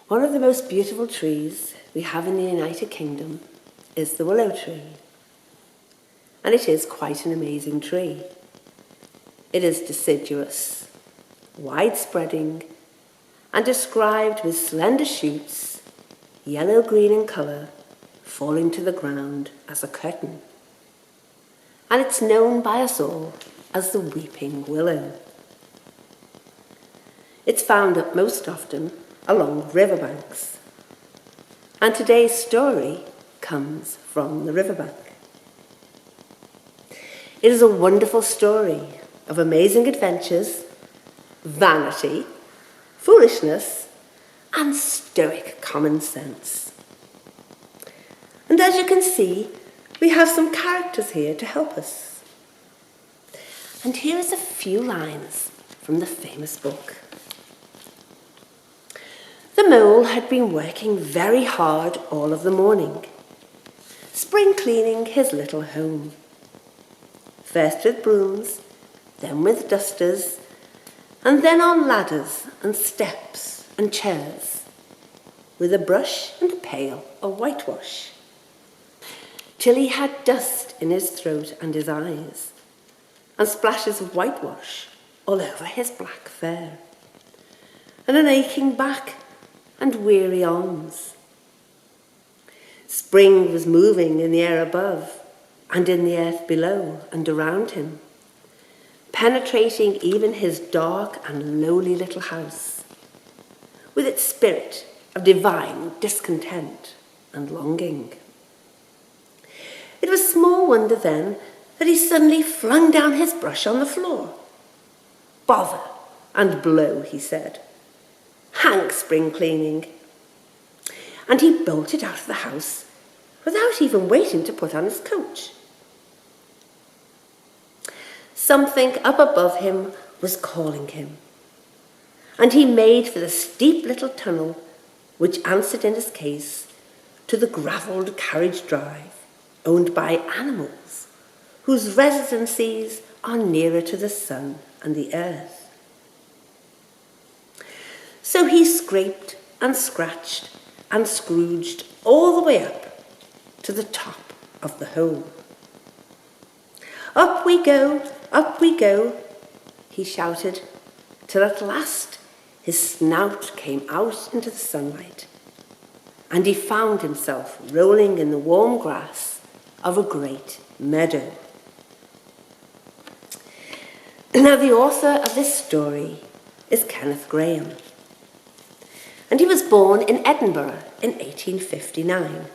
One of the most beautiful trees we have in the United Kingdom is the willow tree. And it is quite an amazing tree. It is deciduous, wide-spreading, and described with slender shoots, yellow-green in colour, falling to the ground as a curtain. And it's known by us all as the weeping willow. It's found up most often along riverbanks. And today's story comes from the riverbank. It is a wonderful story of amazing adventures, vanity, foolishness, and stoic common sense. And as you can see, we have some characters here to help us. And here is a few lines from the famous book. The mole had been working very hard all of the morning, spring cleaning his little home. First with brooms, then with dusters, and then on ladders and steps and chairs, with a brush and a pail of whitewash, till he had dust in his throat and his eyes, and splashes of whitewash all over his black fur, and an aching back and weary arms. Spring was moving in the air above and in the earth below and around him, penetrating even his dark and lowly little house, with its spirit of divine discontent and longing. It was small wonder then that he suddenly flung down his brush on the floor. "Bother and blow," he said. "Hang spring cleaning." And he bolted out of the house without even waiting to put on his coat. Something up above him was calling him, and he made for the steep little tunnel which answered in his case to the gravelled carriage drive owned by animals whose residencies are nearer to the sun and the earth. So he scraped and scratched and scrooged all the way up to the top of the hole. Up we go, he shouted, till at last his snout came out into the sunlight, and he found himself rolling in the warm grass of a great meadow. Now, the author of this story is Kenneth Graham, and he was born in Edinburgh in 1859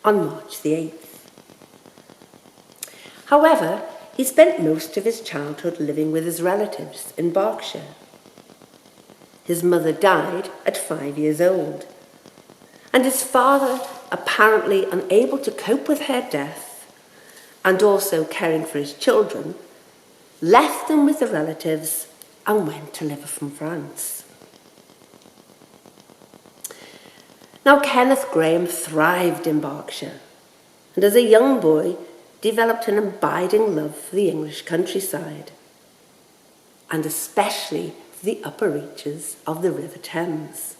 on March the 8th. However, he spent most of his childhood living with his relatives in Berkshire. His mother died at 5 years old, and his father, apparently unable to cope with her death and also caring for his children, left them with the relatives and went to live from France. Now, Kenneth Graham thrived in Berkshire, and as a young boy developed an abiding love for the English countryside, and especially for the upper reaches of the River Thames,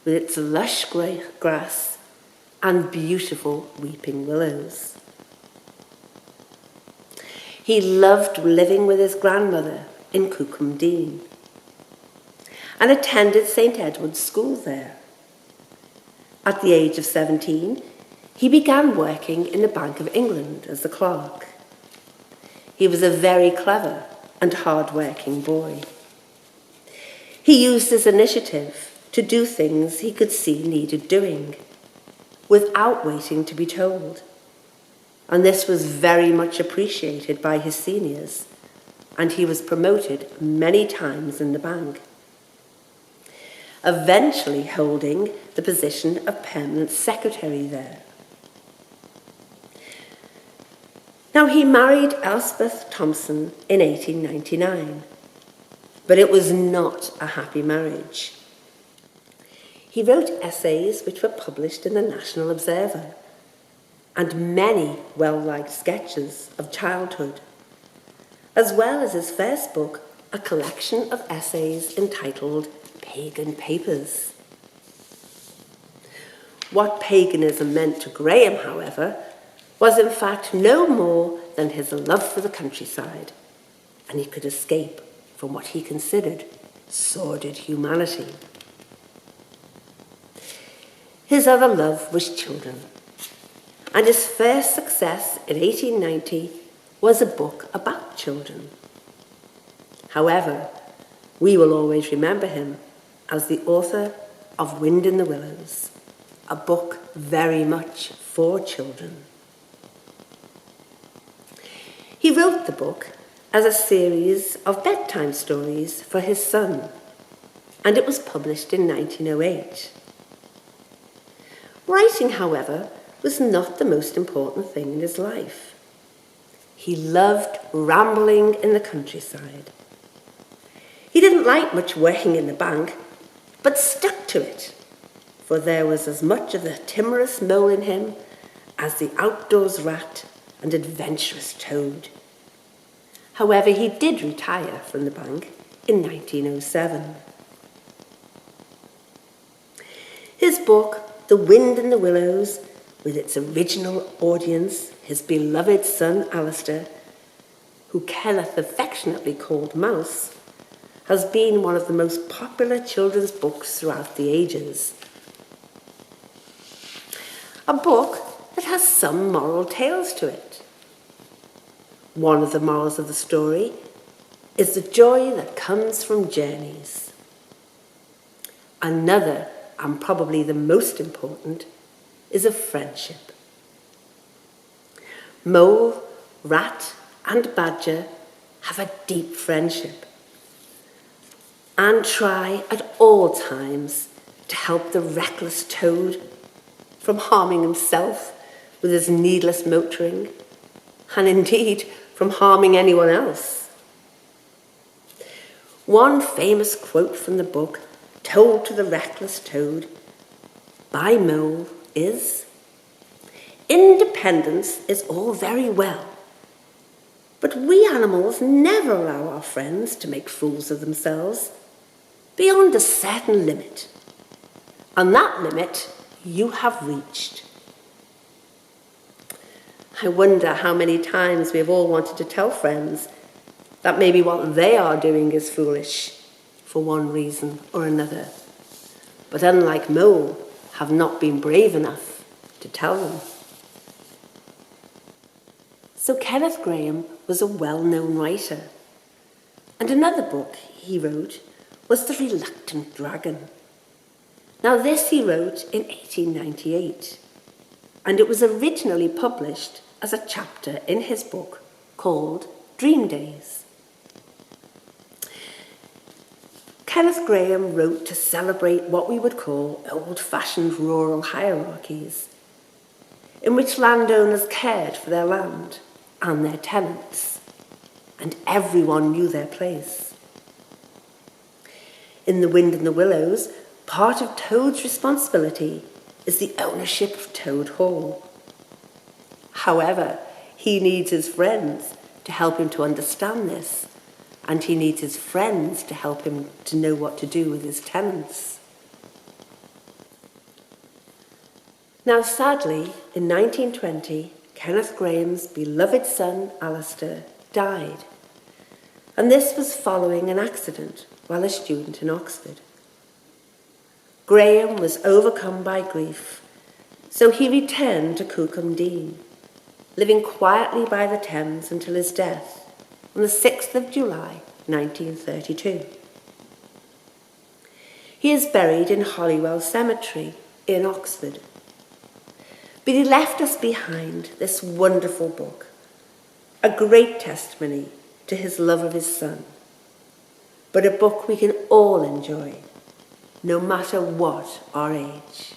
with its lush grey grass and beautiful weeping willows. He loved living with his grandmother in Cookham Dean and attended St. Edward's School there. At the age of 17, he began working in the Bank of England as a clerk. He was a very clever and hard-working boy. He used his initiative to do things he could see needed doing, without waiting to be told. And this was very much appreciated by his seniors, and he was promoted many times in the bank, eventually holding the position of permanent secretary there. Now, he married Elspeth Thompson in 1899, but it was not a happy marriage. He wrote essays which were published in the National Observer, and many well-liked sketches of childhood, as well as his first book, a collection of essays entitled Pagan Papers. What paganism meant to Graham, however, was in fact no more than his love for the countryside, and he could escape from what he considered sordid humanity. His other love was children, and his first success in 1890 was a book about children. However, we will always remember him as the author of Wind in the Willows, a book very much for children. He wrote the book as a series of bedtime stories for his son, and it was published in 1908. Writing, however, was not the most important thing in his life. He loved rambling in the countryside. He didn't like much working in the bank, but stuck to it, for there was as much of the timorous mole in him as the outdoors rat and adventurous toad. However, he did retire from the bank in 1907. His book, The Wind in the Willows, with its original audience, his beloved son Alistair, who Kenneth affectionately called Mouse, has been one of the most popular children's books throughout the ages. A book that has some moral tales to it. One of the morals of the story is the joy that comes from journeys. Another, and probably the most important, is of friendship. Mole, rat, and badger have a deep friendship and try at all times to help the reckless toad from harming himself with his needless motoring, and indeed from harming anyone else. One famous quote from the book, told to the reckless toad by Mole, is, "Independence is all very well, but we animals never allow our friends to make fools of themselves beyond a certain limit, and that limit you have reached." I wonder how many times we have all wanted to tell friends that maybe what they are doing is foolish for one reason or another, but unlike Mole, have not been brave enough to tell them. So Kenneth Graham was a well-known writer, and another book he wrote was The Reluctant Dragon. Now this he wrote in 1898, and it was originally published as a chapter in his book called Dream Days. Kenneth Graham wrote to celebrate what we would call old-fashioned rural hierarchies, in which landowners cared for their land and their tenants, and everyone knew their place. In The Wind in the Willows, part of Toad's responsibility is the ownership of Toad Hall. However, he needs his friends to help him to understand this, and he needs his friends to help him to know what to do with his tenants. Now, sadly, in 1920, Kenneth Graham's beloved son, Alistair, died, and this was following an accident while a student in Oxford. Graham was overcome by grief, so he returned to Cookham Dean, living quietly by the Thames until his death on the 6th of July, 1932. He is buried in Holywell Cemetery in Oxford. But he left us behind this wonderful book, a great testimony to his love of his son, but a book we can all enjoy, no matter what our age.